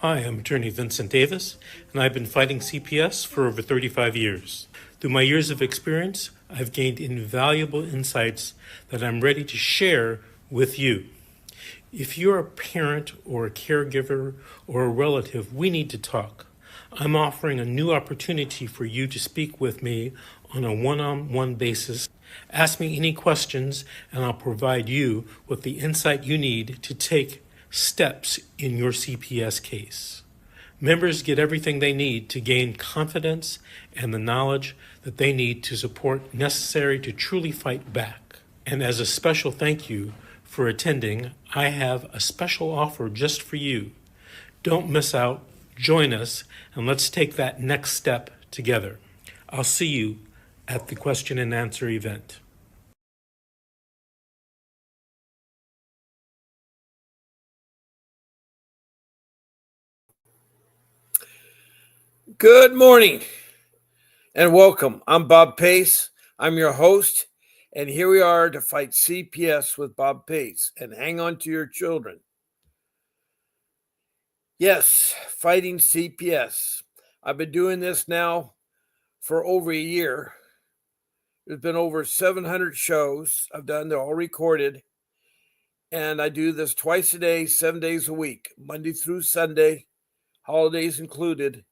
Hi, I'm attorney Vincent Davis, and I've been fighting CPS for over 35 years. Through my years of experience, I've gained invaluable insights that I'm ready to share with you. If you're a parent or a caregiver or a relative, we need to talk. I'm offering a new opportunity for you to speak with me on a one-on-one basis. Ask me any questions, and I'll provide you with the insight you need to take steps in your CPS case. Members get everything they need to gain confidence and the knowledge that they need to support necessary to truly fight back. And as a special thank you for attending, I have a special offer just for you. Don't miss out, join us, and let's take that next step together. I'll see you at the question and answer event. Good morning and welcome. I'm Bob Pace. I'm your host, and here we are to fight CPS with Bob Pace and hang on to your children. Yes, fighting CPS. I've been doing this now for over a year. There's been over 700 shows I've done. They're all recorded. And I do this twice a day, 7 days a week, Monday through Sunday, holidays included.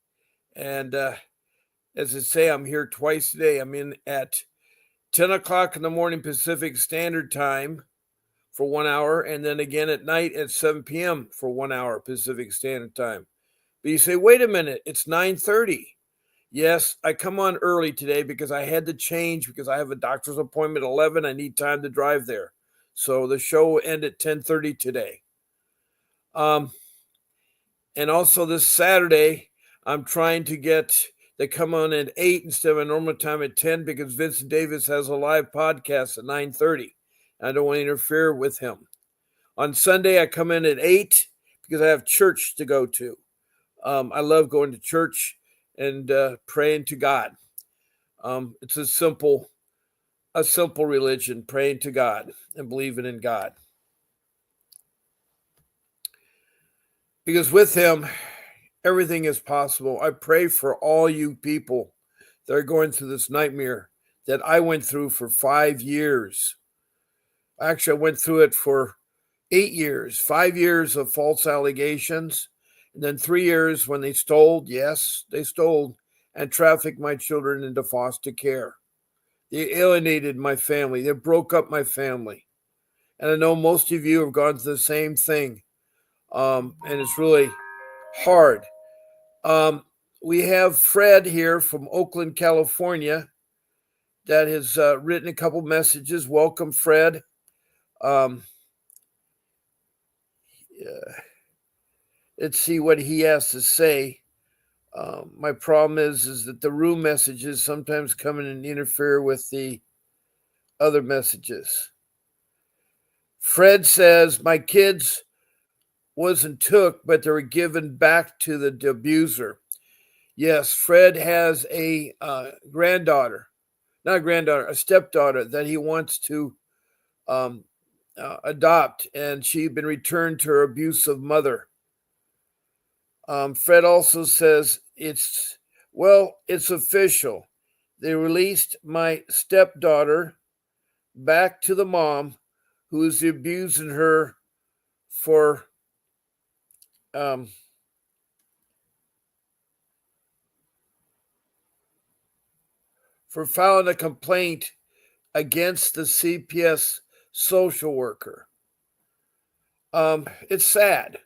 And as I say, I'm here twice a day. I'm in at 10 o'clock in the morning Pacific Standard Time for 1 hour, and then again at night at 7 p.m. for 1 hour Pacific Standard Time. But you say, wait a minute, it's 9:30. Yes, I come on early today because I had to change because I have a doctor's appointment at 11. I need time to drive there. So the show will end at 10:30 today. And also this Saturday, I'm trying to get they come on at 8 instead of a normal time at 10 because Vincent Davis has a live podcast at 9:30. I don't want to interfere with him. On Sunday, I come in at 8 because I have church to go to. I love going to church and praying to God. It's a simple religion, praying to God and believing in God. Because with him, everything is possible. I pray for all you people that are going through this nightmare that I went through for 5 years. Actually, I went through it for 8 years, 5 years of false allegations, and then 3 years when they stole, yes, they stole, and trafficked my children into foster care. They alienated my family. They broke up my family. And I know most of you have gone through the same thing, and it's really hard. We have Fred here from Oakland, California, that has written a couple messages. Welcome, Fred. Let's see what he has to say. My problem is that the room messages sometimes come in and interfere with the other messages. Fred says, my kids wasn't took, but they were given back to the abuser. Yes, Fred has a a stepdaughter that he wants to adopt, and she'd been returned to her abusive mother. Fred also says it's official. They released my stepdaughter back to the mom who is abusing her for filing a complaint against the CPS social worker. It's sad.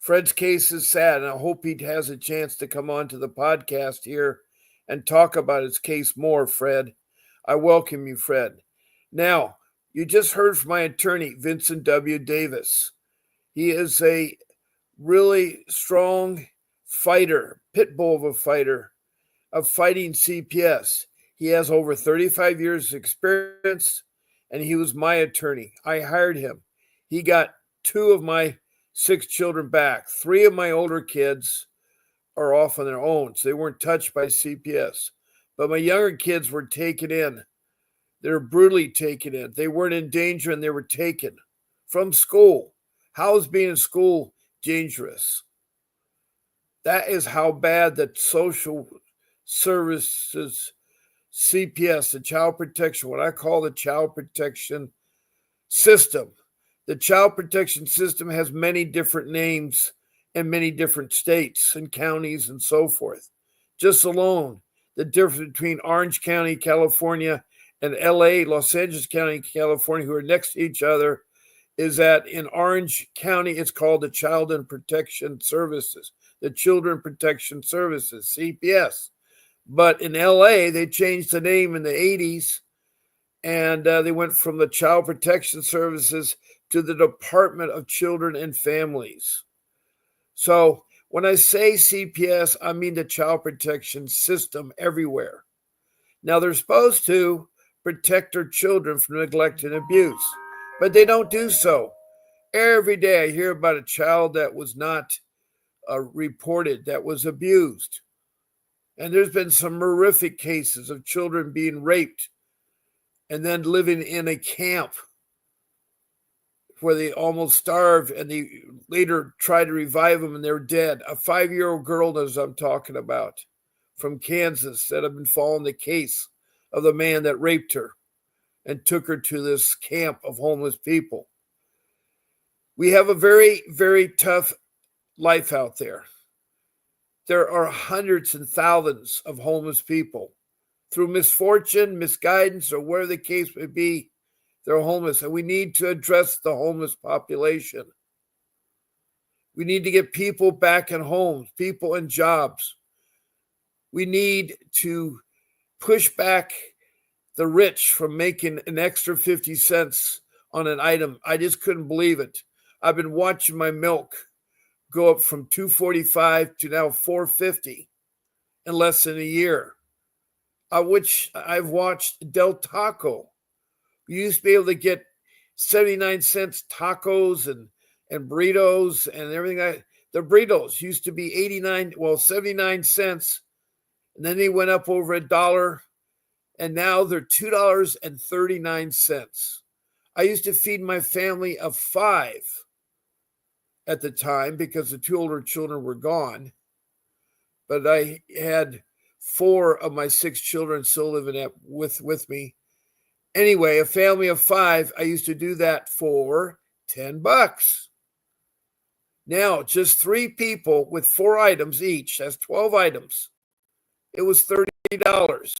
Fred's case is sad, and I hope he has a chance to come on to the podcast here and talk about his case more, Fred. I welcome you, Fred. Now, you just heard from my attorney, Vincent W. Davis. He is a really strong fighter, pit bull of a fighter, of fighting CPS. He has over 35 years of experience, and he was my attorney. I hired him. He got 2 of my 6 children back. 3 of my older kids are off on their own, so they weren't touched by CPS. But my younger kids were taken in. They were brutally taken in. They weren't in danger, and they were taken from school. How is being in school dangerous? That is how bad the social services CPS, the child protection, what I call the child protection system. The child protection system has many different names in many different states and counties and so forth. Just alone, the difference between Orange County, California, and LA, Los Angeles County, California, who are next to each other, is that in Orange County, it's called the Child and Protection Services, the Children Protection Services, CPS. But in LA, they changed the name in the 80s, and they went from the Child Protection Services to the Department of Children and Families. So when I say CPS, I mean the child protection system everywhere. Now, they're supposed to protect our children from neglect and abuse, but they don't do so. Every day I hear about a child that was not reported, that was abused. And there's been some horrific cases of children being raped and then living in a camp where they almost starved, and they later tried to revive them and they're dead. A 5-year-old girl, as I'm talking about, from Kansas, that have been following the case of the man that raped her and took her to this camp of homeless people. We have a very, very tough life out there. There are hundreds and thousands of homeless people. Through misfortune, misguidance, or whatever the case may be, they're homeless, and we need to address the homeless population. We need to get people back in homes, people in jobs. We need to push back the rich from making an extra 50 cents on an item. I just couldn't believe it. I've been watching my milk go up from $2.45 to now $4.50 in less than a year. I've watched Del Taco. You used to be able to get 79 cents tacos and burritos and everything. The burritos used to be 79 cents. And then they went up over $1. And now they're $2.39. I used to feed my family of 5 at the time because the 2 older children were gone. But I had 4 of my 6 children still living with me. Anyway, a family of 5, I used to do that for $10. Now, just 3 people with 4 items each, that's 12 items. It was $30.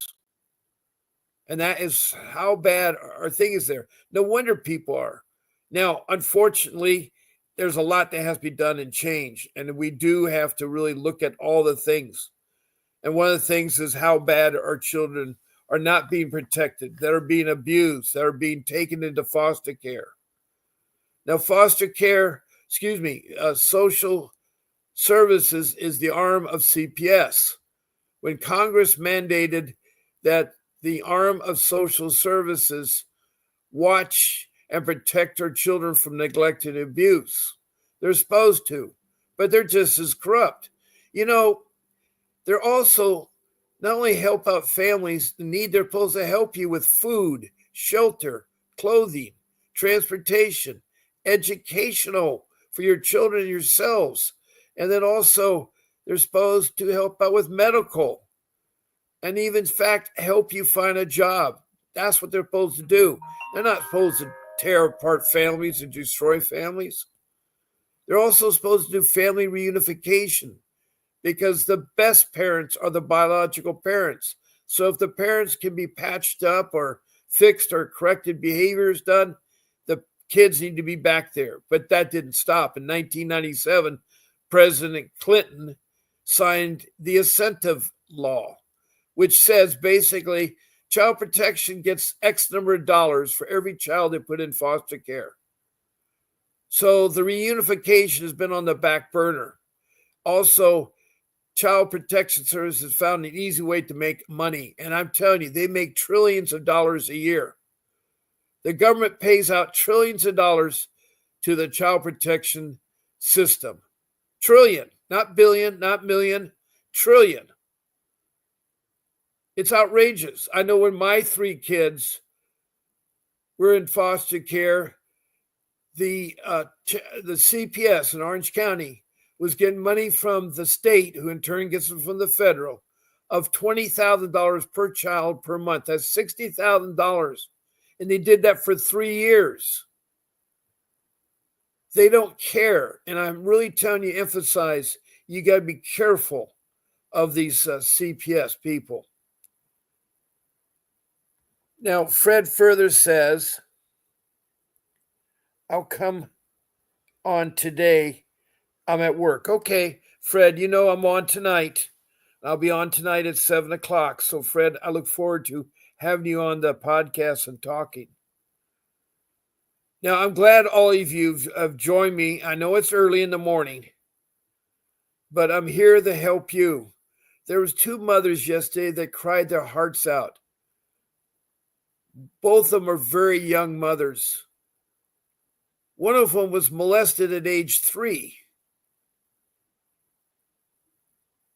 And that is how bad our thing is there. No wonder people are. Now, unfortunately, there's a lot that has to be done and change. And we do have to really look at all the things. And one of the things is how bad our children are not being protected, that are being abused, that are being taken into foster care. Now, social services is the arm of CPS. When Congress mandated that the arm of social services watch and protect our children from neglect and abuse, they're supposed to, but they're just as corrupt. They're also not only help out families in need, they're supposed to help you with food, shelter, clothing, transportation, educational for your children and yourselves. And then also they're supposed to help out with medical and even, in fact, help you find a job. That's what they're supposed to do. They're not supposed to tear apart families and destroy families. They're also supposed to do family reunification, because the best parents are the biological parents. So if the parents can be patched up or fixed or corrected behaviors done, the kids need to be back there. But that didn't stop. In 1997, President Clinton signed the incentive law, which says basically child protection gets X number of dollars for every child they put in foster care. So the reunification has been on the back burner. Also, Child Protection Services found an easy way to make money. And I'm telling you, they make trillions of dollars a year. The government pays out trillions of dollars to the child protection system. Trillion, not billion, not million, trillion. It's outrageous. I know when my 3 kids were in foster care, the CPS in Orange County was getting money from the state, who in turn gets it from the federal, of $20,000 per child per month. That's $60,000. And they did that for 3 years. They don't care. And I'm really telling you, emphasize, you got to be careful of these CPS people. Now, Fred further says, I'll come on today. I'm at work. Okay, Fred, you know I'm on tonight. I'll be on tonight at 7 o'clock. So, Fred, I look forward to having you on the podcast and talking. Now, I'm glad all of you have joined me. I know it's early in the morning, but I'm here to help you. There was 2 mothers yesterday that cried their hearts out. Both of them are very young mothers. One of them was molested at age 3.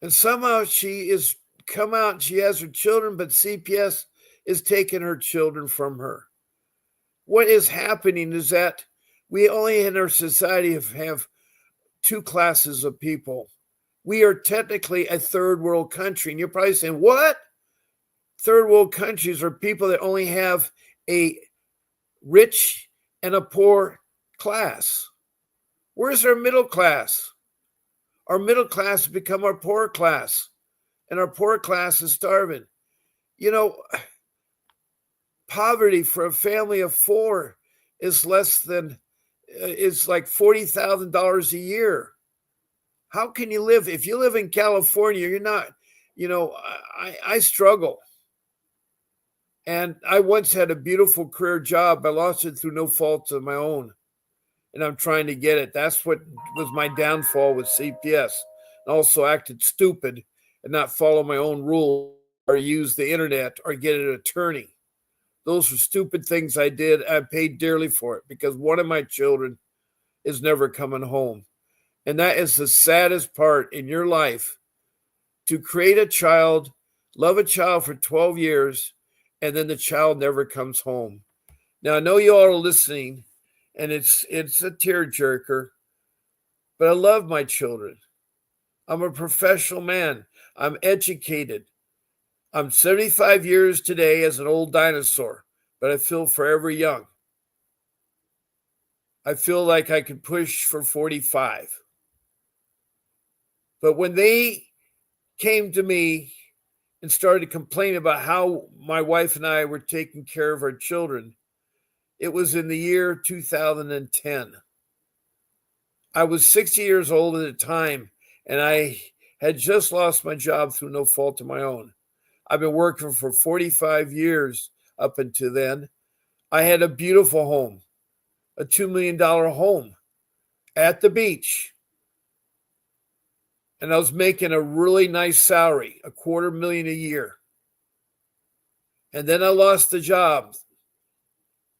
And somehow she is come out and she has her children, but CPS is taking her children from her. What is happening is that we only in our society have 2 classes of people. We are technically a third world country. And you're probably saying, what? Third world countries are people that only have a rich and a poor class. Where's our middle class? Our middle class has become our poor class, and our poor class is starving. You know, poverty for a family of 4 is less than, is like $40,000 a year. How can you live? If you live in California, you're not, I struggle. And I once had a beautiful career job. I lost it through no fault of my own. And I'm trying to get it. That's what was my downfall with CPS. I also acted stupid and not follow my own rules or use the internet or get an attorney. Those were stupid things I did. I paid dearly for it because one of my children is never coming home. And that is the saddest part in your life, to create a child, love a child for 12 years, and then the child never comes home. Now, I know you all are listening, and it's a tearjerker, but I love my children. I'm a professional man. I'm educated. I'm 75 years today as an old dinosaur, but I feel forever young. I feel like I could push for 45. But when they came to me and started to complain about how my wife and I were taking care of our children, it was in the year 2010. I was 60 years old at the time, and I had just lost my job through no fault of my own. I've been working for 45 years up until then. I had a beautiful home, a $2 million home at the beach. And I was making a really nice salary, $250,000 a year. And then I lost the job.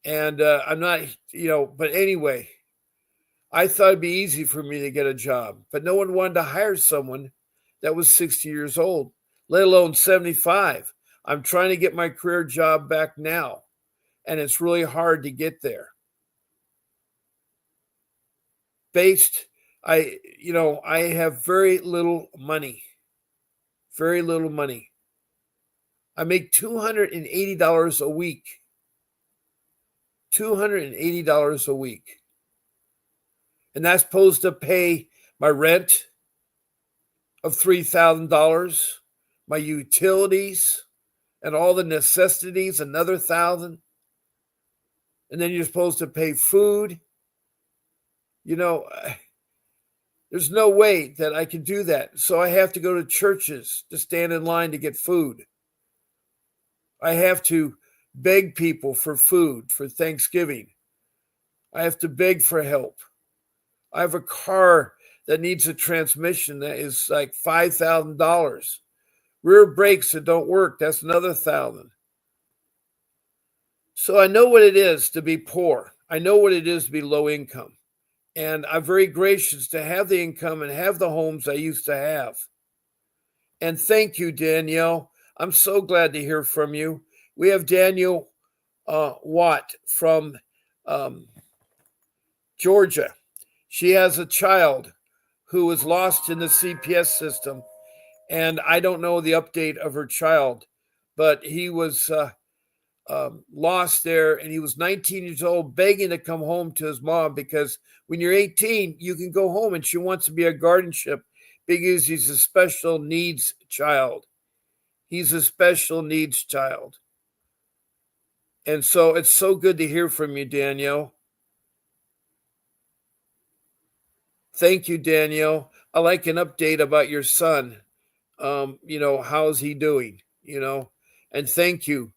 And I'm not, but anyway, I thought it'd be easy for me to get a job. But no one wanted to hire someone that was 60 years old, let alone 75. I'm trying to get my career job back now. And it's really hard to get there. I have very little money. Very little money. I make $280 a week. $280 a week. And that's supposed to pay my rent of $3,000, my utilities, and all the necessities, another $1,000. And then you're supposed to pay food. There's no way that I can do that. So I have to go to churches to stand in line to get food. I have to beg people for food for Thanksgiving. I have to beg for help. I have a car that needs a transmission that is like $5,000. Rear brakes that don't work, that's another $1,000. So I know what it is to be poor. I know what it is to be low income. And I'm very gracious to have the income and have the homes I used to have. And thank you, Danielle. I'm so glad to hear from you. We have Daniel Watt from Georgia. She has a child who was lost in the CPS system. And I don't know the update of her child, but he was lost there, and he was 19 years old, begging to come home to his mom, because when you're 18, you can go home, and she wants to be a guardianship because he's a special needs child. He's a special needs child. And so it's so good to hear from you, Danielle. Thank you, Danielle. I like an update about your son. How's he doing? And thank you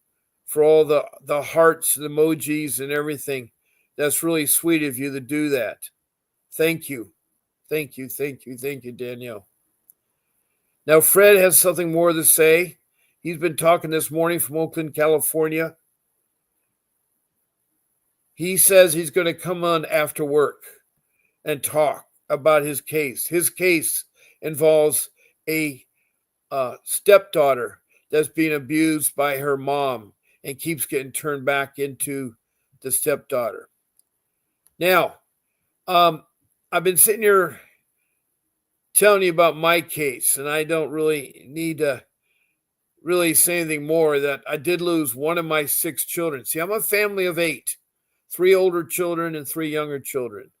for all the hearts and emojis and everything. That's really sweet of you to do that. Thank you. Thank you, Danielle. Now, Fred has something more to say. He's been talking this morning from Oakland, California. He says he's going to come on after work and talk about his case. His case involves a stepdaughter that's being abused by her mom and keeps getting turned back into the stepdaughter. Now, I've been sitting here telling you about my case, and I don't really need to really say anything more. That I did lose one of my 6 children. See, I'm a family of 8, 3 older children and 3 younger children.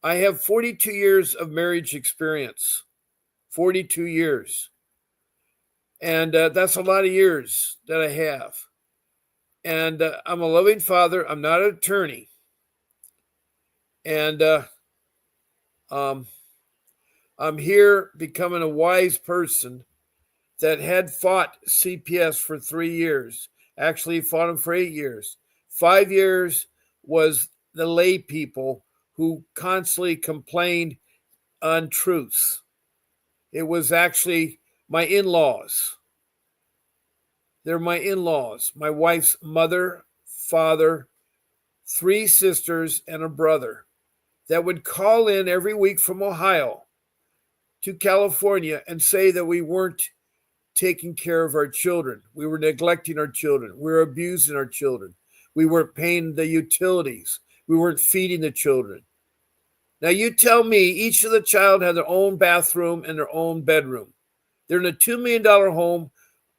I have 42 years of marriage experience, 42 years. And that's a lot of years that I have. And I'm a loving father. I'm not an attorney. And I'm here becoming a wise person that had fought CPS for 3 years. Actually, fought him for 8 years. 5 years was the lay people who constantly complained untruths. It was actually my in-laws. They're my in-laws, my wife's mother, father, 3 sisters, and a brother that would call in every week from Ohio to California and say that we weren't taking care of our children. We were neglecting our children. We were abusing our children. We weren't paying the utilities. We weren't feeding the children. Now, you tell me, each of the child had their own bathroom and their own bedroom. They're in a $2 million home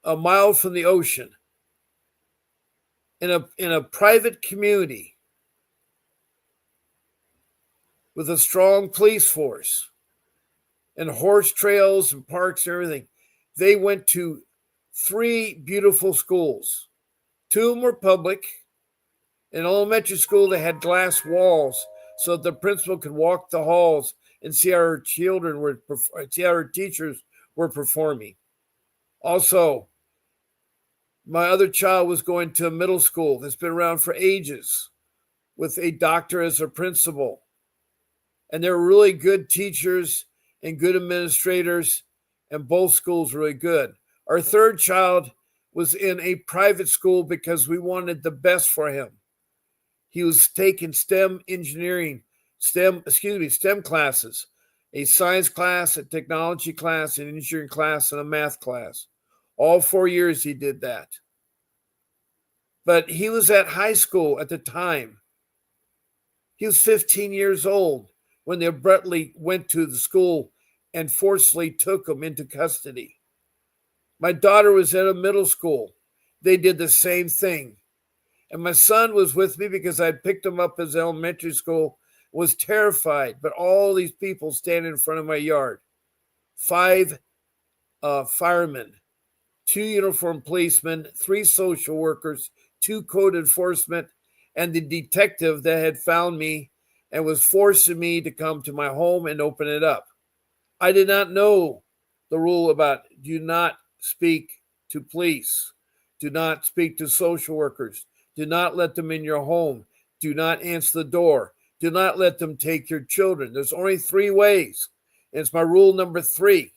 a mile from the ocean in a private community with a strong police force and horse trails and parks and everything. They went to 3 beautiful schools. 2 of them were public. In elementary school, they had glass walls so that the principal could walk the halls and see how her teachers were performing. Also, my other child was going to a middle school that's been around for ages with a doctor as a principal. And they're really good teachers and good administrators, and both schools really good. Our third child was in a private school because we wanted the best for him. He was taking STEM classes, a science class, a technology class, an engineering class, and a math class. All 4 years he did that. But he was at high school at the time. He was 15 years old when they abruptly went to the school and forcefully took him into custody. My daughter was at a middle school. They did the same thing. And my son was with me because I picked him up as elementary school, was terrified. But all these people standing in front of my yard, 5 firemen, 2 uniformed policemen, 3 social workers, 2 code enforcement, and the detective that had found me and was forcing me to come to my home and open it up. I did not know the rule about do not speak to police, do not speak to social workers, do not let them in your home, do not answer the door, do not let them take your children. There's only 3 ways. And it's my rule number 3.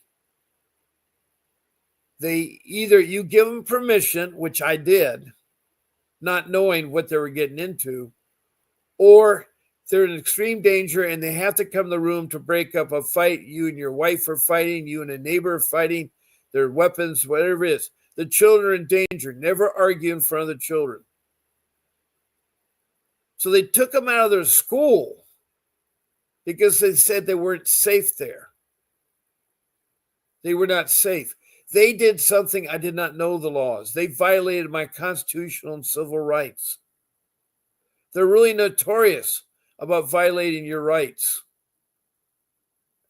They either you give them permission, which I did, not knowing what they were getting into, or they're in extreme danger and they have to come to the room to break up a fight. You and your wife are fighting, you and a neighbor are fighting, their weapons, whatever it is. The children are in danger. Never argue in front of the children. So they took them out of their school because they said they weren't safe there. They were not safe. They did something I did not know the laws. They violated my constitutional and civil rights. They're really notorious about violating your rights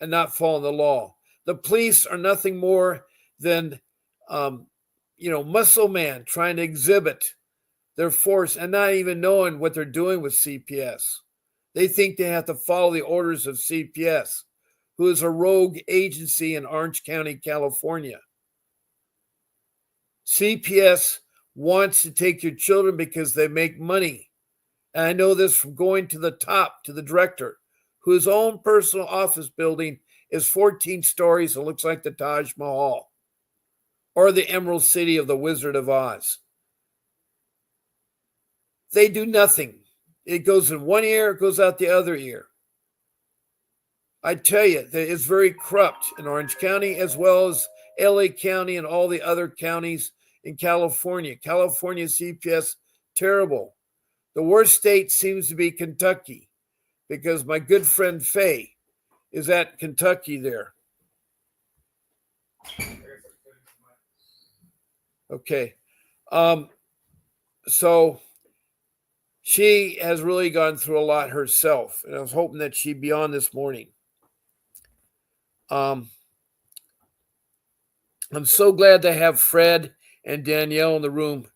and not following the law. The police are nothing more than, muscle man trying to exhibit their force and not even knowing what they're doing with CPS. They think they have to follow the orders of CPS, who is a rogue agency in Orange County, California. CPS wants to take your children because they make money. And I know this from going to the top, to the director, whose own personal office building is 14 stories and looks like the Taj Mahal or the Emerald City of the Wizard of Oz. They do nothing. It goes in one ear, it goes out the other ear. I tell you, it's very corrupt in Orange County as well as LA County and all the other counties in California. California CPS, terrible. The worst state seems to be Kentucky because my good friend Faye is at Kentucky there. Okay. So she has really gone through a lot herself, and I was hoping that she'd be on this morning. I'm so glad to have Fred and Danielle in the room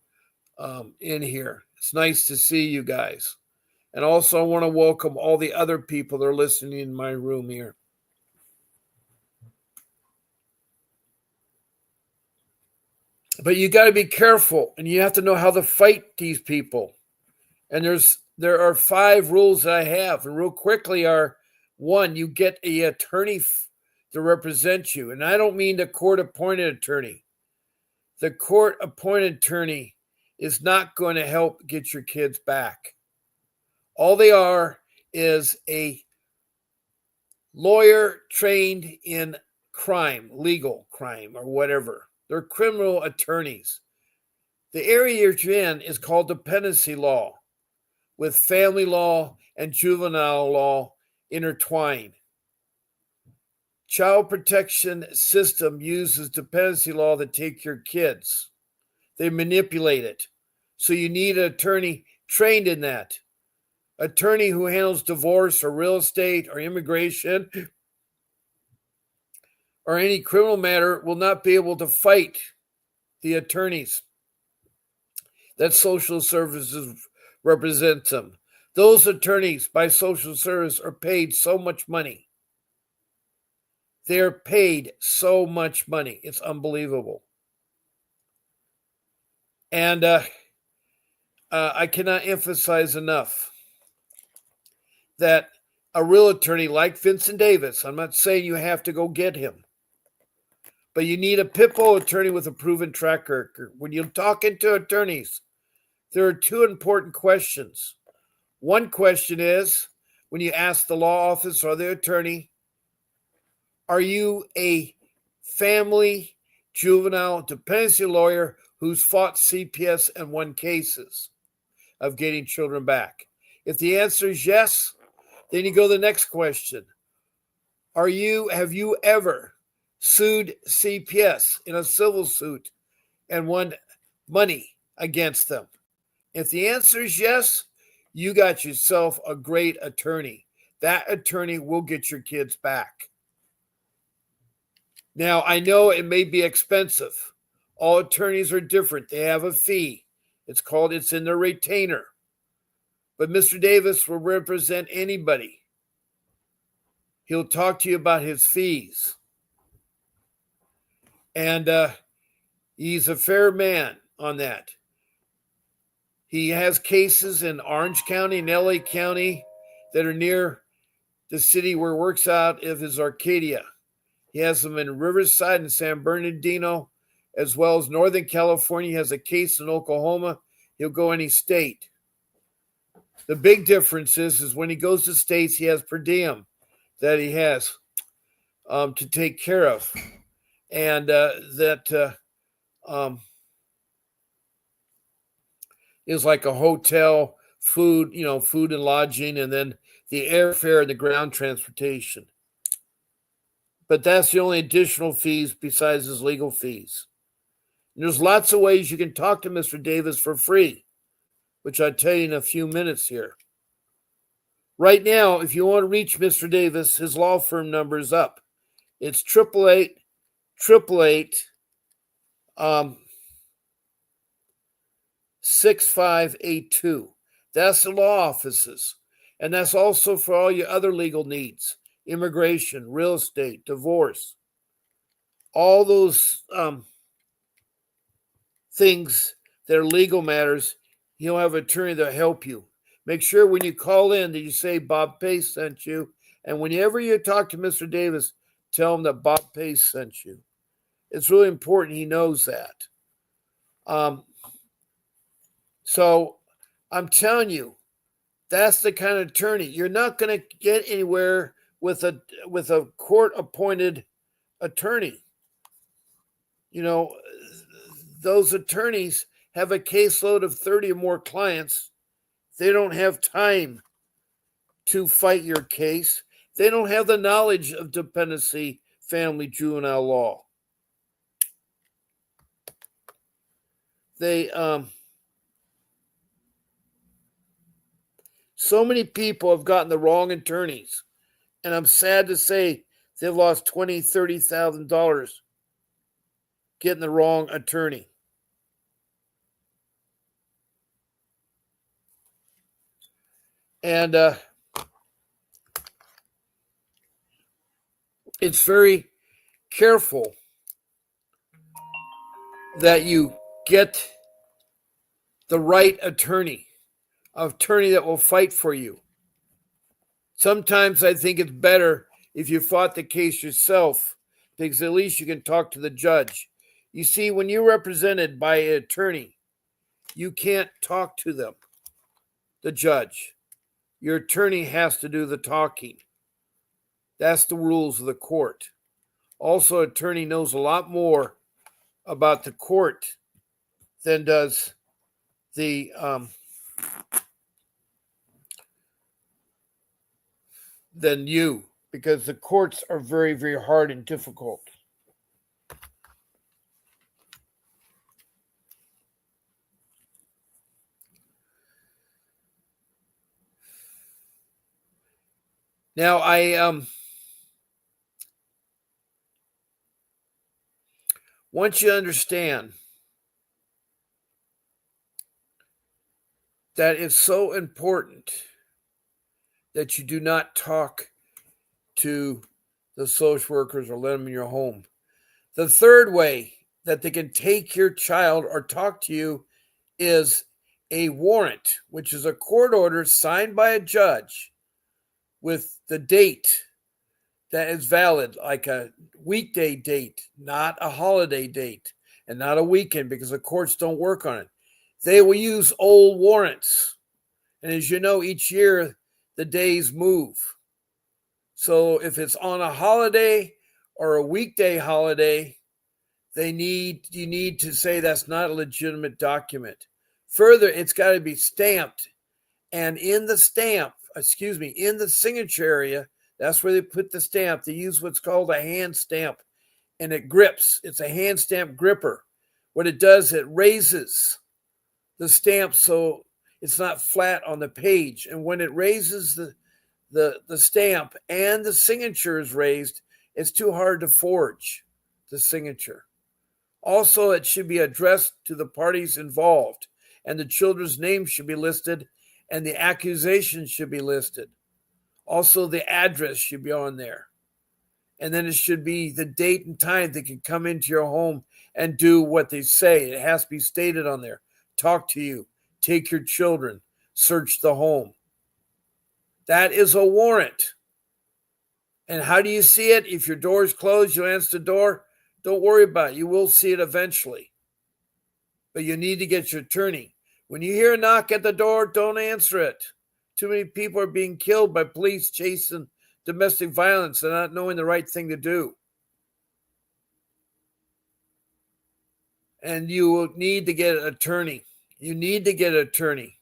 in here. It's nice to see you guys. And also I want to welcome all the other people that are listening in my room here. But you got to be careful, and you have to know how to fight these people. And there are 5 rules that I have. And real quickly are, 1, you get an attorney to represent you. And I don't mean the court-appointed attorney. The court-appointed attorney is not going to help get your kids back. All they are is a lawyer trained in crime, legal crime or whatever. They're criminal attorneys. The area you're in is called dependency law, with family law and juvenile law intertwined. Child protection system uses dependency law to take your kids. They manipulate it. So you need an attorney trained in that. Attorney who handles divorce or real estate or immigration or any criminal matter will not be able to fight the attorneys that social services represent them. Those attorneys by social service are paid so much money. They're paid so much money. It's unbelievable. And I cannot emphasize enough that a real attorney like Vincent Davis, I'm not saying you have to go get him, but you need a pit bull attorney with a proven track record. When you're talking to attorneys, there are 2 important questions. One question is, when you ask the law office or the attorney, are you a family juvenile dependency lawyer who's fought CPS and won cases of getting children back? If the answer is yes, then you go to the next question. Have you ever sued CPS in a civil suit and won money against them? If the answer is yes, you got yourself a great attorney. That attorney will get your kids back. Now, I know it may be expensive. All attorneys are different. They have a fee. It's in their retainer. But Mr. Davis will represent anybody. He'll talk to you about his fees. And he's a fair man on that. He has cases in Orange County and LA County that are near the city where he works out of his Arcadia. He has them in Riverside and San Bernardino, as well as Northern California. He has a case in Oklahoma. He'll go any state. The big difference is when he goes to states, he has per diem that he has to take care of. And that is like a hotel, food and lodging, and then the airfare and the ground transportation. But that's the only additional fees besides his legal fees. And there's lots of ways you can talk to Mr. Davis for free, which I'll tell you in a few minutes here. Right now, if you want to reach Mr. Davis, his law firm number is up. It's 888-6582. That's the law offices. And that's also for all your other legal needs, immigration, real estate, divorce, all those things that are legal matters. He'll have an attorney that'll help you. Make sure when you call in that you say Bob Pace sent you. And whenever you talk to Mr. Davis, tell him that Bob Pace sent you. It's really important he knows that. So I'm telling you, that's the kind of attorney. You're not going to get anywhere with a court-appointed attorney. You know, those attorneys have a caseload of 30 or more clients. They don't have time to fight your case. They don't have the knowledge of dependency, family, juvenile law. So many people have gotten the wrong attorneys, and I'm sad to say they've lost $20,000, $30,000 getting the wrong attorney. And it's very careful that you get the right attorney, an attorney that will fight for you. Sometimes I think it's better if you fought the case yourself, because at least you can talk to the judge. You see, when you're represented by an attorney, you can't talk to them, the judge. Your attorney has to do the talking. That's the rules of the court. Also, attorney knows a lot more about the court than does than you, because the courts are very, very hard and difficult. Now, I want you to understand that it's so important that you do not talk to the social workers or let them in your home. The third way that they can take your child or talk to you is a warrant, which is a court order signed by a judge with the date that is valid, like a weekday date, not a holiday date, and not a weekend, because the courts don't work on it. They will use old warrants. And as you know, each year the days move. So if it's on a holiday or a weekday holiday, you need to say that's not a legitimate document. Further, it's got to be stamped. And in the signature area, that's where they put the stamp. They use what's called a hand stamp, and it grips. It's a hand stamp gripper. What it does, it raises the stamp so it's not flat on the page. And when it raises the stamp and the signature is raised, it's too hard to forge the signature. Also, it should be addressed to the parties involved, and the children's names should be listed, and the accusations should be listed. Also, the address should be on there. And then it should be the date and time they can come into your home and do what they say. It has to be stated on there. Talk to you, take your children, search the home. That is a warrant. And how do you see it? If your door is closed, you answer the door. Don't worry about it. You will see it eventually. But you need to get your attorney. When you hear a knock at the door, don't answer it. Too many people are being killed by police chasing domestic violence and not knowing the right thing to do. And you will need to get an attorney. You need to get an attorney.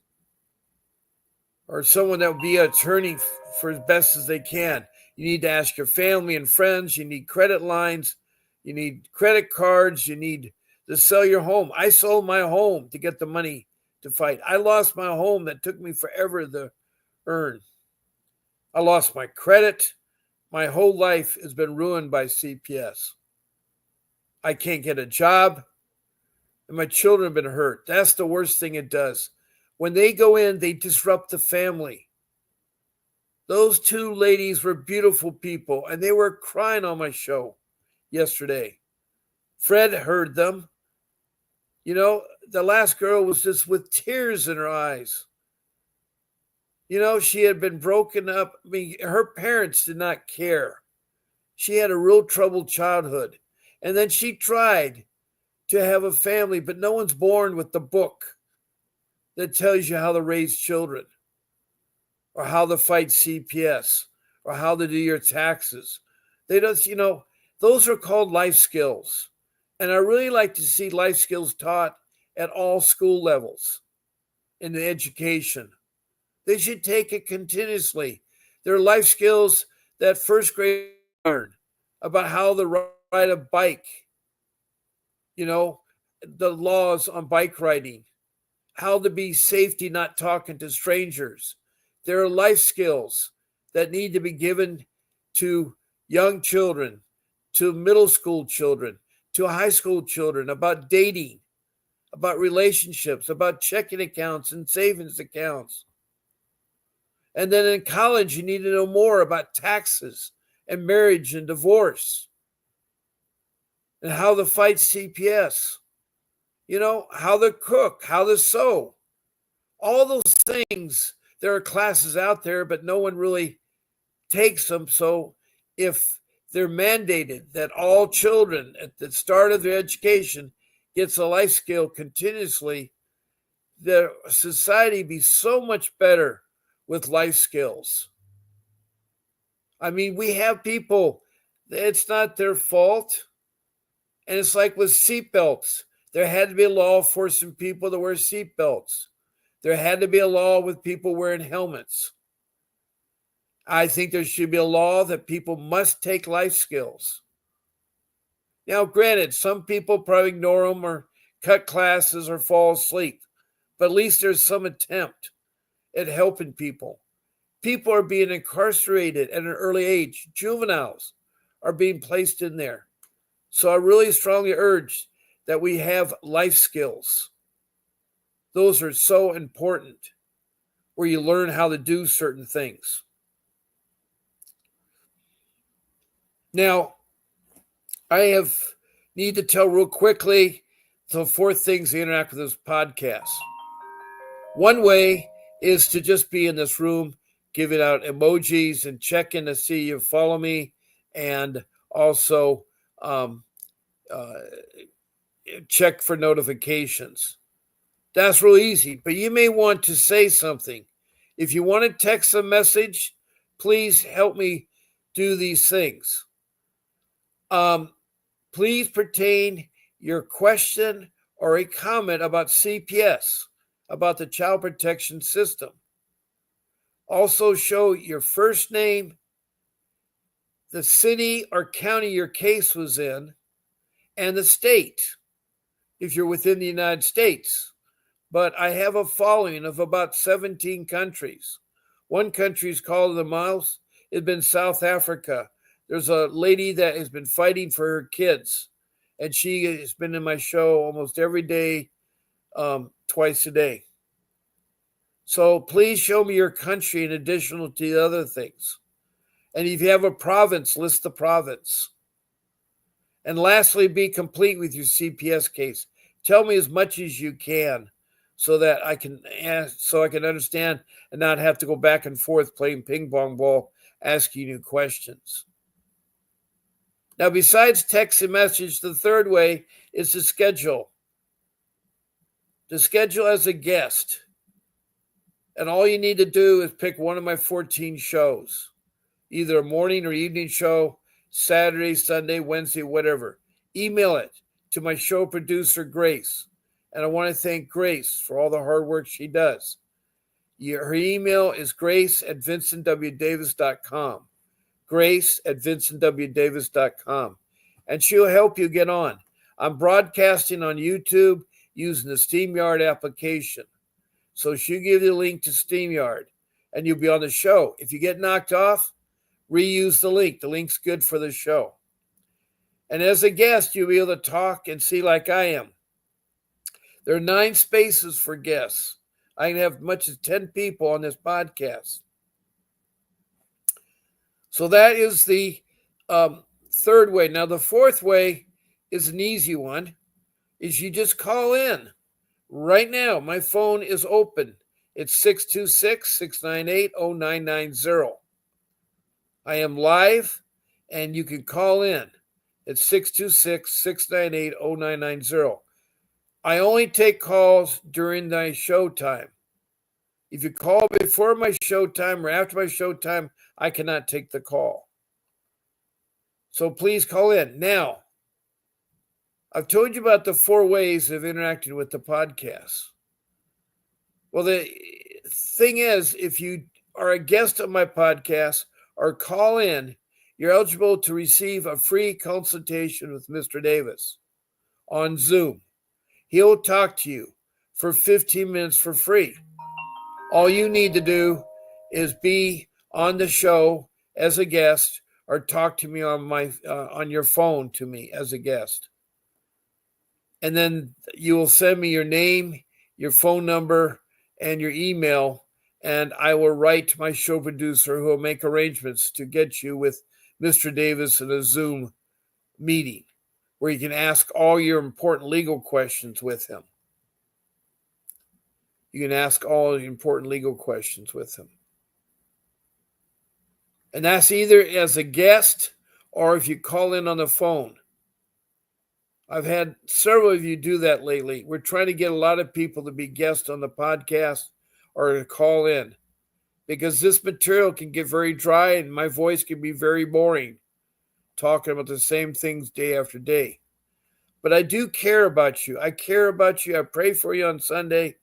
or someone that will be an attorney for as best as they can. You need to ask your family and friends. You need credit lines. You need credit cards. You need to sell your home. I sold my home to get the money to fight. I lost my home that took me forever to earn. I lost my credit. My whole life has been ruined by CPS. I can't get a job, and my children have been hurt. That's the worst thing it does. When they go in, they disrupt the family. Those two ladies were beautiful people, and they were crying on my show yesterday. Fred heard them. You know, the last girl was just with tears in her eyes. You know, she had been broken up. I mean, her parents did not care. She had a real troubled childhood. And then she tried to have a family, but no one's born with the book that tells you how to raise children or how to fight CPS or how to do your taxes. They don't, you know, those are called life skills. And I really like to see life skills taught at all school levels in the education. They should take it continuously. There are life skills that first grade learn about how to ride a bike, you know, the laws on bike riding, how to be safety, not talking to strangers. There are life skills that need to be given to young children, to middle school children, to high school children about dating, about relationships, about checking accounts and savings accounts. And then in college, you need to know more about taxes and marriage and divorce and how to fight CPS, you know, how to cook, how to sew, all those things. There are classes out there, but no one really takes them. So if they're mandated that all children at the start of their education gets a life skill continuously, the society be so much better with life skills. I mean, we have people, it's not their fault. And it's like with seatbelts. There had to be a law forcing people to wear seatbelts. There had to be a law with people wearing helmets. I think there should be a law that people must take life skills. Now, granted, some people probably ignore them or cut classes or fall asleep, but at least there's some attempt at helping people. People are being incarcerated at an early age. Juveniles are being placed in there. So I really strongly urge that we have life skills. Those are so important, where you learn how to do certain things. Now, I need to tell real quickly the 4 things that interact with this podcast. One way is to just be in this room, giving out emojis and checking to see you follow me, and also check for notifications. That's real easy, but you may want to say something. If you want to text a message, please help me do these things. Please pertain your question or a comment about CPS, about the child protection system. Also show your first name, the city or county your case was in, and the state, if you're within the United States. But I have a following of about 17 countries. One country is called the Miles. It's been South Africa. There's a lady that has been fighting for her kids, and she has been in my show almost every day, twice a day. So please show me your country in addition to the other things. And if you have a province, list the province. And lastly, be complete with your CPS case. Tell me as much as you can so that I can understand and not have to go back and forth playing ping pong ball, asking you questions. Now, besides text and message, the third way is to schedule. To schedule as a guest. And all you need to do is pick one of my 14 shows, either a morning or evening show, Saturday, Sunday, Wednesday, whatever. Email it to my show producer, Grace. And I want to thank Grace for all the hard work she does. Her email is grace@vincentwdavis.com. grace@vincentwdavis.com. And she'll help you get on. I'm broadcasting on YouTube using the StreamYard application. So she'll give you a link to StreamYard and you'll be on the show. If you get knocked off, reuse the link. The link's good for the show. And as a guest, you'll be able to talk and see like I am. There are 9 spaces for guests. I can have as much as 10 people on this podcast. So that is the third way. Now, the fourth way is an easy one, is you just call in. Right now, my phone is open. It's 626-698-0990. I am live, and you can call in. It's 626-698-0990. I only take calls during my show time. If you call before my show time or after my show time, I cannot take the call. So please call in. Now, I've told you about the 4 ways of interacting with the podcast. Well, the thing is, if you are a guest on my podcast or call in, you're eligible to receive a free consultation with Mr. Davis on Zoom. He'll talk to you for 15 minutes for free. All you need to do is be on the show as a guest or talk to me on your phone to me as a guest. And then you will send me your name, your phone number, and your email, and I will write to my show producer who will make arrangements to get you with Mr. Davis in a Zoom meeting where you can ask all your important legal questions with him. You can ask all the important legal questions with him. And that's either as a guest or if you call in on the phone. I've had several of you do that lately. We're trying to get a lot of people to be guests on the podcast or to call in because this material can get very dry and my voice can be very boring, talking about the same things day after day. But I do care about you. I care about you. I pray for you on Sunday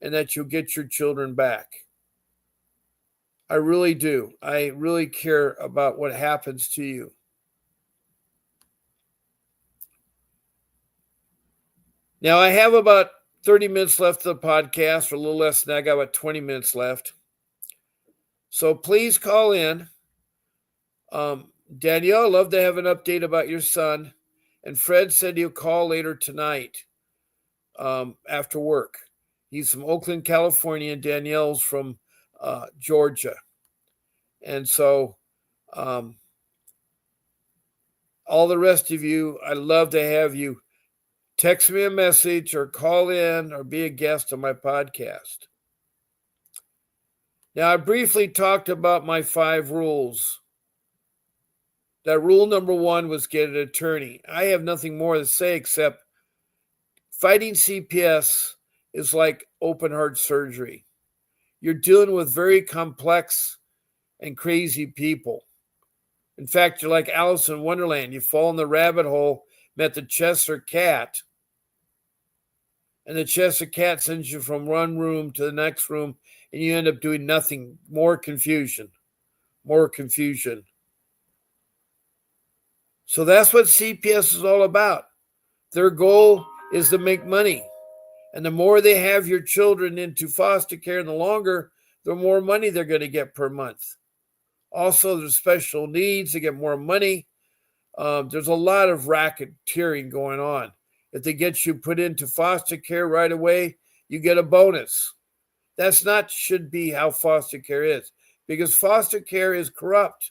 and that you'll get your children back. I really do. I really care about what happens to you. Now, I have about 30 minutes left of the podcast, or a little less than that. I got about 20 minutes left. So please call in. Danielle, I'd love to have an update about your son. And Fred said he'll call later tonight after work. He's from Oakland, California, and Danielle's from Georgia. And so all the rest of you, I'd love to have you text me a message or call in or be a guest on my podcast. Now, I briefly talked about my 5 rules. That rule number 1 was get an attorney. I have nothing more to say except fighting CPS is like open heart surgery. You're dealing with very complex and crazy people. In fact, you're like Alice in Wonderland. You fall in the rabbit hole, met the Cheshire Cat, and the Cheshire Cat sends you from one room to the next room, and you end up doing nothing. More confusion. So that's what CPS is all about. Their goal is to make money. And the more they have your children into foster care, and the longer, the more money they're going to get per month. Also, there's special needs. They get more money. There's a lot of racketeering going on. If they get you put into foster care right away, you get a bonus. That's not should be how foster care is, because foster care is corrupt.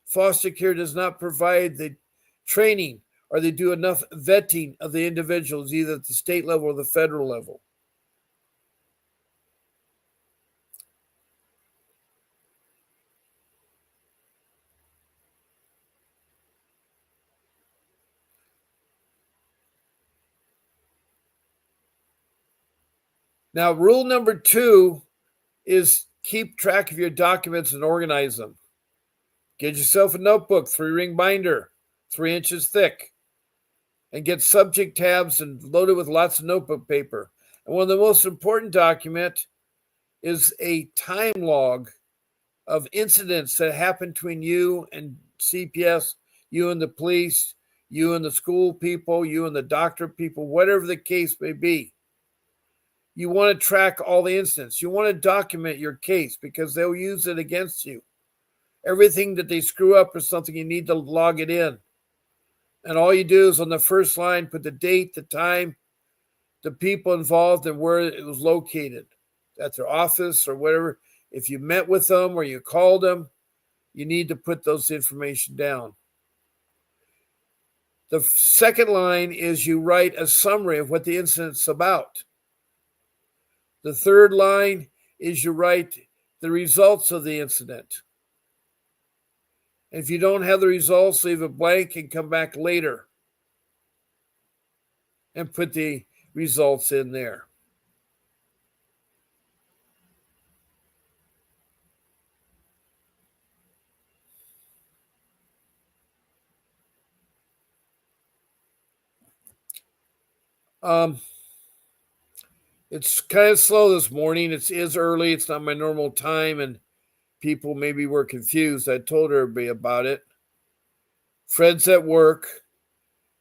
Foster care does not provide the training or they do enough vetting of the individuals, either at the state level or the federal level. Now, rule number 2 is keep track of your documents and organize them. Get yourself a notebook, 3-ring binder, 3 inches thick, and get subject tabs and load it with lots of notebook paper. And one of the most important documents is a time log of incidents that happen between you and CPS, you and the police, you and the school people, you and the doctor people, whatever the case may be. You want to track all the incidents. You want to document your case because they'll use it against you. Everything that they screw up is something you need to log it in. And all you do is on the first line, put the date, the time, the people involved, and where it was located, at their office or whatever. If you met with them or you called them, you need to put those information down. The second line is you write a summary of what the incident's about. The third line is you write the results of the incident. And if you don't have the results, leave it blank and come back later and put the results in there. It's kind of slow this morning. It is early. It's not my normal time, and people maybe were confused. I told everybody about it. Fred's at work,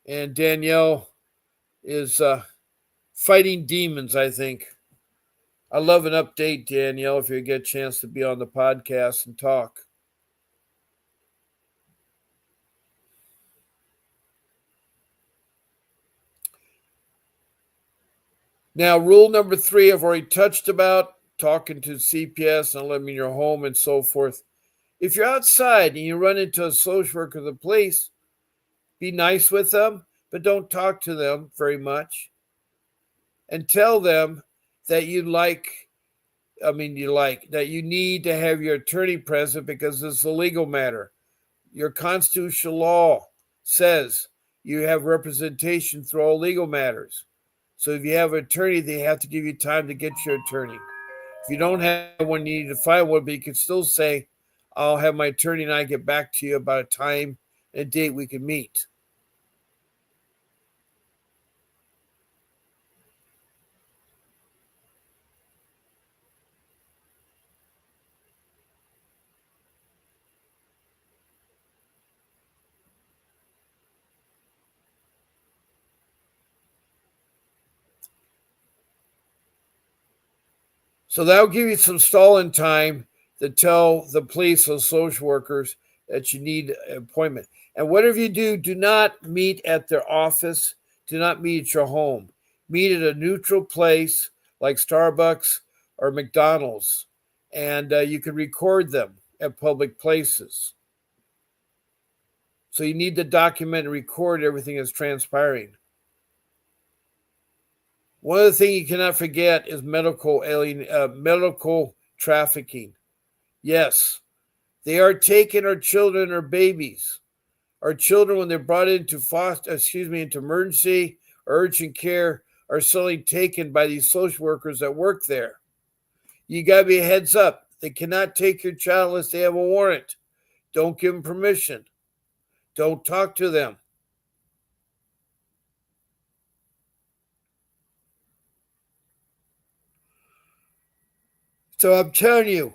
and Danielle is fighting demons, I think. I love an update, Danielle, if you get a chance to be on the podcast and talk. Now, rule number 3, I've already touched about talking to CPS and letting me in your home and so forth. If you're outside and you run into a social worker or the police, be nice with them, but don't talk to them very much. And tell them that that you need to have your attorney present because it's a legal matter. Your constitutional law says you have representation through all legal matters. So if you have an attorney, they have to give you time to get your attorney. If you don't have one, you need to find one, but you can still say, I'll have my attorney and I get back to you about a time and a date we can meet. So that'll give you some stalling time to tell the police or social workers that you need an appointment. And whatever you do, do not meet at their office. Do not meet at your home. Meet at a neutral place like Starbucks or McDonald's. And you can record them at public places. So you need to document and record everything that's transpiring. One of the things you cannot forget is medical trafficking. Yes, they are taking our children or babies. Our children, when they're brought into emergency or urgent care, are suddenly taken by these social workers that work there. You got to be a heads up. They cannot take your child unless they have a warrant. Don't give them permission. Don't talk to them. So I'm telling you,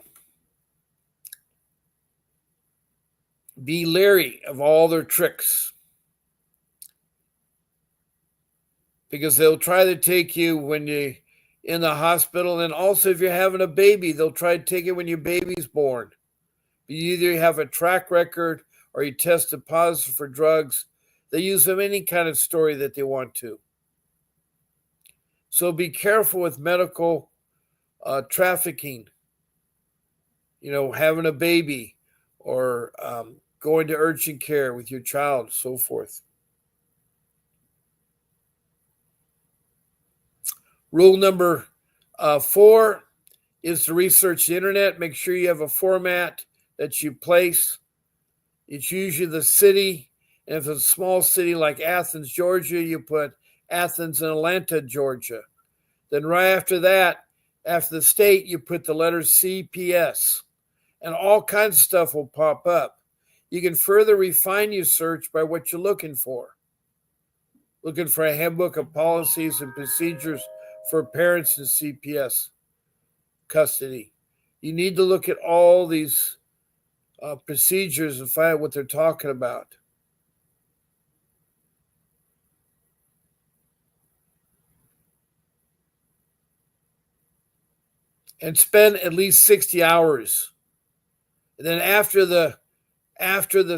be leery of all their tricks. Because they'll try to take you when you're in the hospital. And also, if you're having a baby, they'll try to take it when your baby's born. You either have a track record or you tested positive for drugs. They use them any kind of story that they want to. So be careful with medical trafficking. Having a baby or going to urgent care with your child, so forth. Rule number 4 is to research the internet. Make sure you have a format that you place. It's usually the city. And if it's a small city like Athens, Georgia, you put Athens and Atlanta, Georgia. Then right after that, after the state, you put the letter CPS. And all kinds of stuff will pop up. You can further refine your search by what you're looking for. Looking for a handbook of policies and procedures for parents and CPS. custody. You need to look at all these procedures and find out what they're talking about. And spend at least 60 hours. And then after the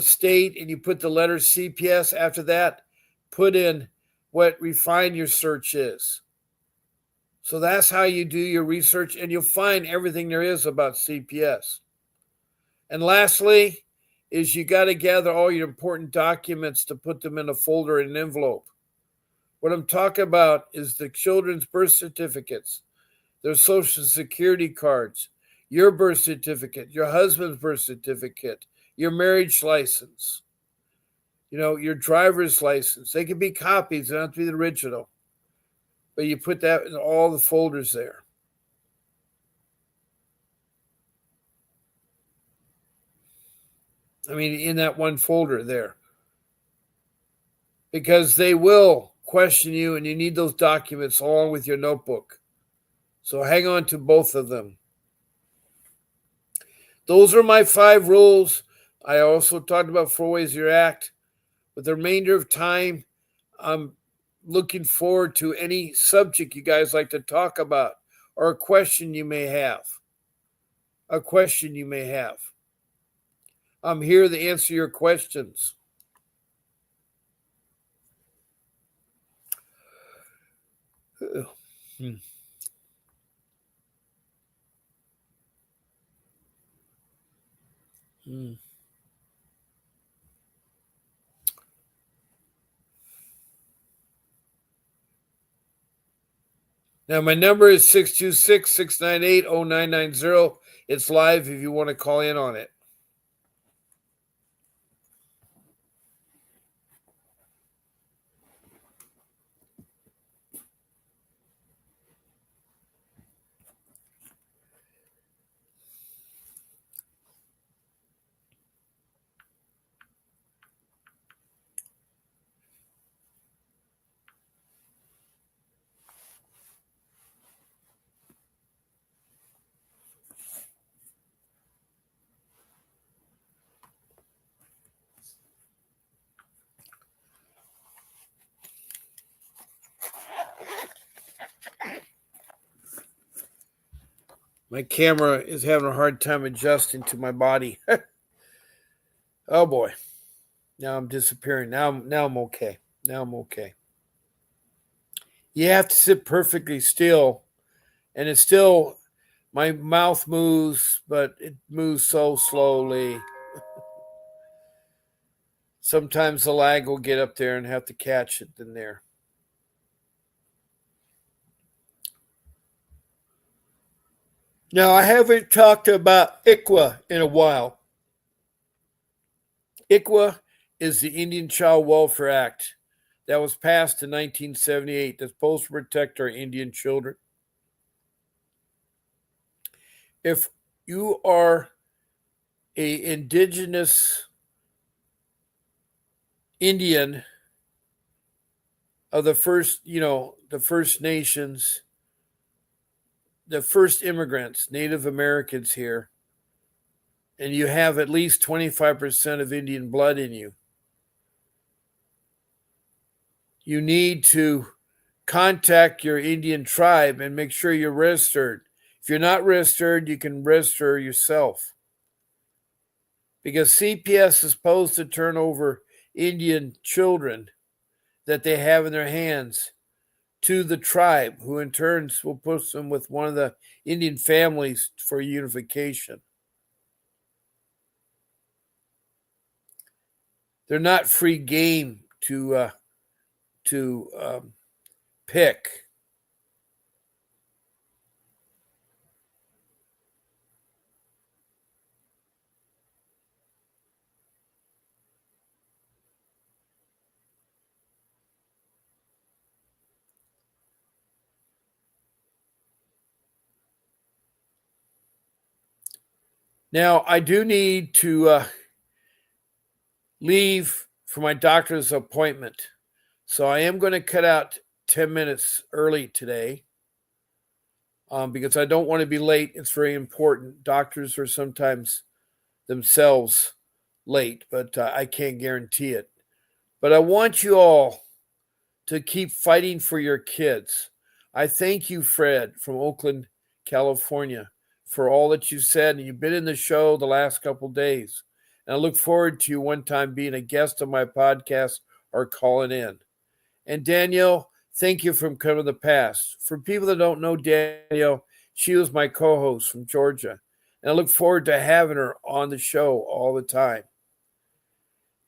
state and you put the letter CPS after that, put in what refine your search is. So that's how you do your research, and you'll find everything there is about CPS. And lastly, is you got to gather all your important documents to put them in a folder in an envelope. What I'm talking about is the children's birth certificates, their social security cards, your birth certificate, your husband's birth certificate, your marriage license, your driver's license. They can be copies, they don't have to be the original. But you put that in all the folders there. I mean, in that one folder there. Because they will question you, and you need those documents along with your notebook. So hang on to both of them. Those are my 5 rules. I also talked about 4 ways you act. With the remainder of time, I'm looking forward to any subject you guys like to talk about or a question you may have. I'm here to answer your questions. Now, my number is 626-698-0990. It's live if you want to call in on it. My camera is having a hard time adjusting to my body. Oh boy. Now I'm disappearing. Now I'm okay. You have to sit perfectly still. And it's still, my mouth moves, but it moves so slowly. Sometimes the lag will get up there and have to catch it in there. Now, I haven't talked about ICWA in a while. ICWA is the Indian Child Welfare Act that was passed in 1978 that's supposed to protect our Indian children. If you are an indigenous Indian of the first nations, the first immigrants, Native Americans here, and you have at least 25% of Indian blood in you, you need to contact your Indian tribe and make sure you're registered. If you're not registered, you can register yourself. Because CPS is supposed to turn over Indian children that they have in their hands to the tribe, who in turn will put them with one of the Indian families for unification. They're not free game to pick. Now, I do need to leave for my doctor's appointment. So I am going to cut out 10 minutes early today. because I don't want to be late. It's very important. Doctors are sometimes themselves late, but I can't guarantee it. But I want you all to keep fighting for your kids. I thank you, Fred, from Oakland, California, for all that you said. And you've been in the show the last couple days. And I look forward to you one time being a guest on my podcast or calling in. And Danielle, thank you from coming to the past. For people that don't know Danielle, she was my co-host from Georgia. And I look forward to having her on the show all the time.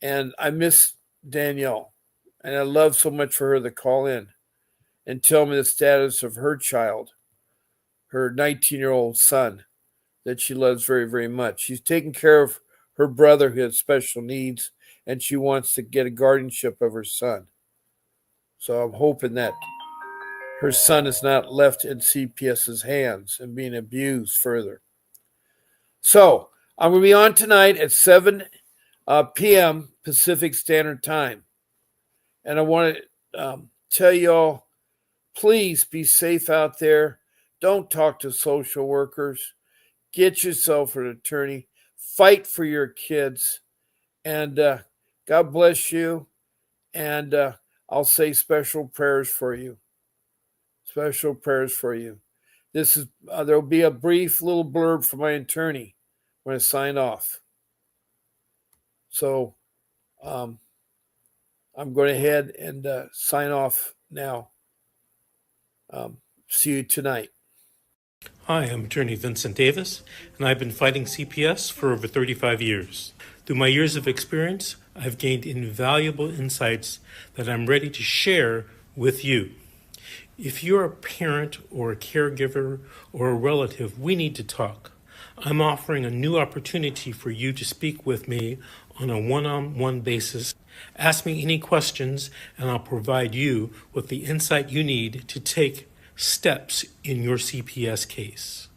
And I miss Danielle. And I love so much for her to call in and tell me the status of her child, her 19-year-old son, that she loves very, very much. She's taking care of her brother who has special needs, and she wants to get a guardianship of her son. So I'm hoping that her son is not left in CPS's hands and being abused further. So I'm going to be on tonight at 7 p.m. Pacific Standard Time. And I want to tell y'all, please be safe out there. Don't talk to social workers. Get yourself an attorney. Fight for your kids. And God bless you. And I'll say special prayers for you. Special prayers for you. This is there'll be a brief little blurb from my attorney when I sign off. So I'm going ahead and sign off now. See you tonight. Hi, I'm attorney Vincent Davis, and I've been fighting CPS for over 35 years. Through my years of experience, I've gained invaluable insights that I'm ready to share with you. If you're a parent or a caregiver or a relative, we need to talk. I'm offering a new opportunity for you to speak with me on a one-on-one basis. Ask me any questions, and I'll provide you with the insight you need to take steps in your CPS case.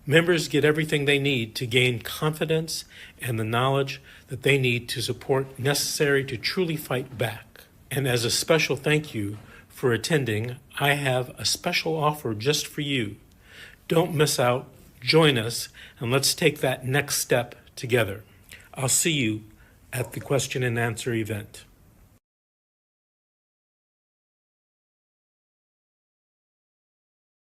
Members get everything they need to gain confidence and the knowledge that they need to support necessary to truly fight back. And as a special thank you for attending, I have a special offer just for you. Don't miss out. Join us, and let's take that next step together. I'll see you at the question and answer event.